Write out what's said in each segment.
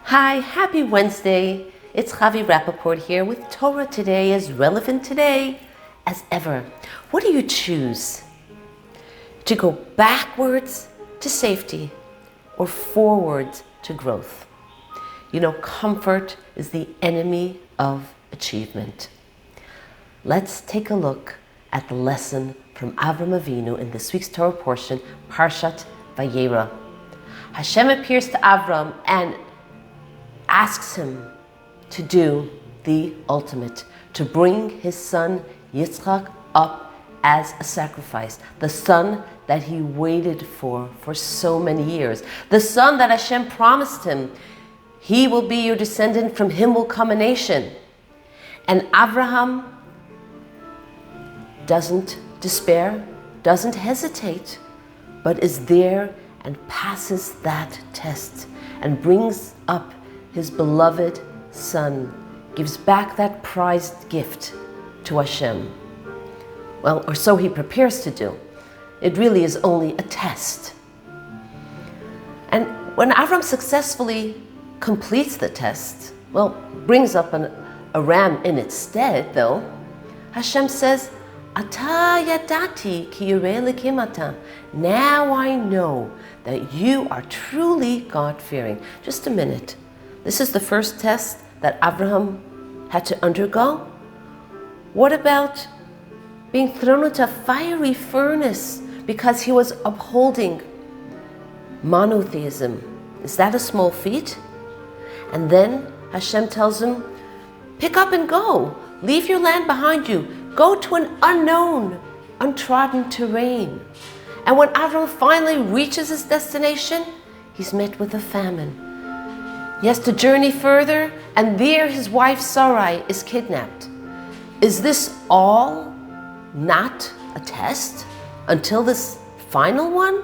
Hi, happy Wednesday. It's Vayeirah here with Torah Today, as relevant today as ever. What do you choose? To go backwards to safety or forwards to growth? You know, comfort is the enemy of achievement. Let's take a look at the lesson from Avraham Avinu in this week's Torah portion, Parshat Vayeirah. Hashem appears to Avraham and asks him to do the ultimate, to bring his son Yitzchak up as a sacrifice, the son that he waited for so many years, the son that Hashem promised him, he will be your descendant, from him will come a nation. And Avraham doesn't despair, doesn't hesitate, but is there and passes that test and brings up his beloved son, gives back that prized gift to Hashem. Well, or so he prepares to do. It really is only a test. And when Avraham successfully completes the test, well, brings up a ram in its stead, though, Hashem says, Ata yadati ki yireh Elokim ata. Now I know that you are truly God-fearing. Just a minute. This is the first test that Avraham had to undergo. What about being thrown into a fiery furnace because he was upholding monotheism? Is that a small feat? And then Hashem tells him, pick up and go. Leave your land behind you. Go to an unknown, untrodden terrain. And when Avraham finally reaches his destination, he's met with a famine. He has to journey further, and there his wife Sarai is kidnapped. Is this all not a test until this final one?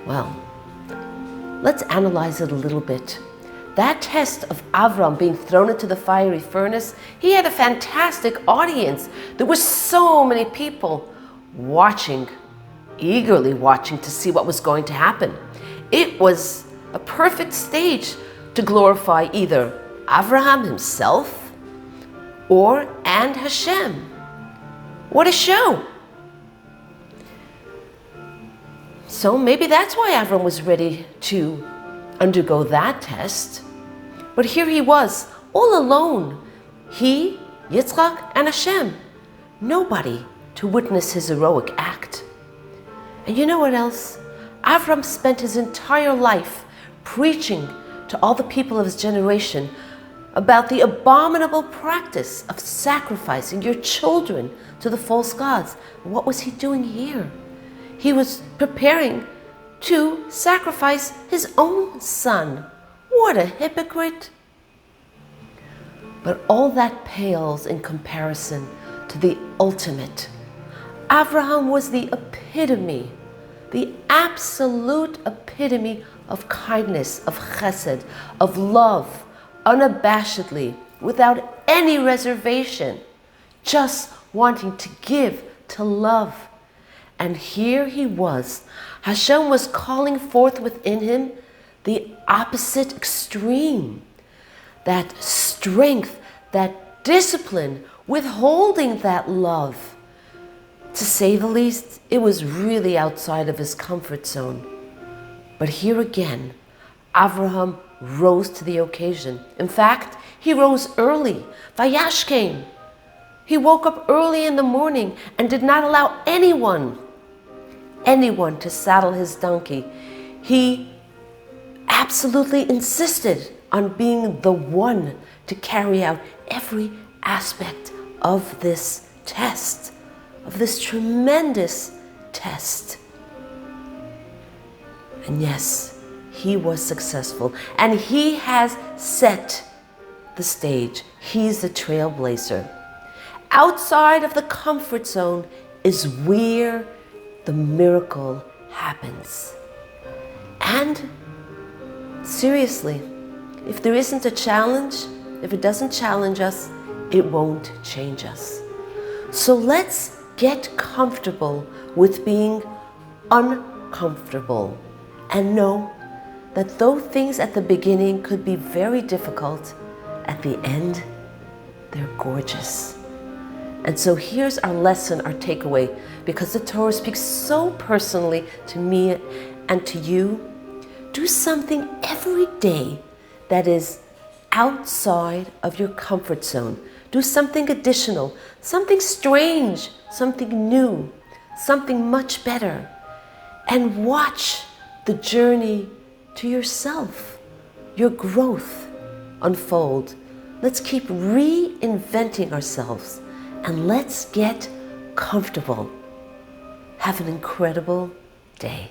Well, let's analyze it a little bit. That test of Avraham being thrown into the fiery furnace, he had a fantastic audience. There were so many people watching, eagerly watching to see what was going to happen. It was a perfect stage to glorify either Avraham himself and Hashem. What a show! So maybe that's why Avraham was ready to undergo that test. But here he was, all alone. He, Yitzchak, and Hashem. Nobody to witness his heroic act. And you know what else? Avraham spent his entire life preaching to all the people of his generation about the abominable practice of sacrificing your children to the false gods. What was he doing here? He was preparing to sacrifice his own son. What a hypocrite! But all that pales in comparison to the ultimate. Avraham was the epitome, the absolute epitome of kindness, of chesed, of love, unabashedly, without any reservation, just wanting to give, to love. And here he was. Hashem was calling forth within him the opposite extreme. That strength, that discipline, withholding that love. To say the least, it was really outside of his comfort zone. But here again, Avraham rose to the occasion. In fact, he rose early. Vayashkem. He woke up early in the morning and did not allow anyone to saddle his donkey. He absolutely insisted on being the one to carry out every aspect of this test, of this tremendous test. And yes, he was successful, and he has set the stage. He's the trailblazer. Outside of the comfort zone is where the miracle happens. And seriously, if there isn't a challenge, if it doesn't challenge us, it won't change us. So let's get comfortable with being uncomfortable and know that though things at the beginning could be very difficult, at the end, they're gorgeous. And so here's our lesson, our takeaway, because the Torah speaks so personally to me and to you. Do something every day that is outside of your comfort zone. Do something additional, something strange, something new, something much better. And watch the journey to yourself, your growth unfold. Let's keep reinventing ourselves and let's get comfortable. Have an incredible day.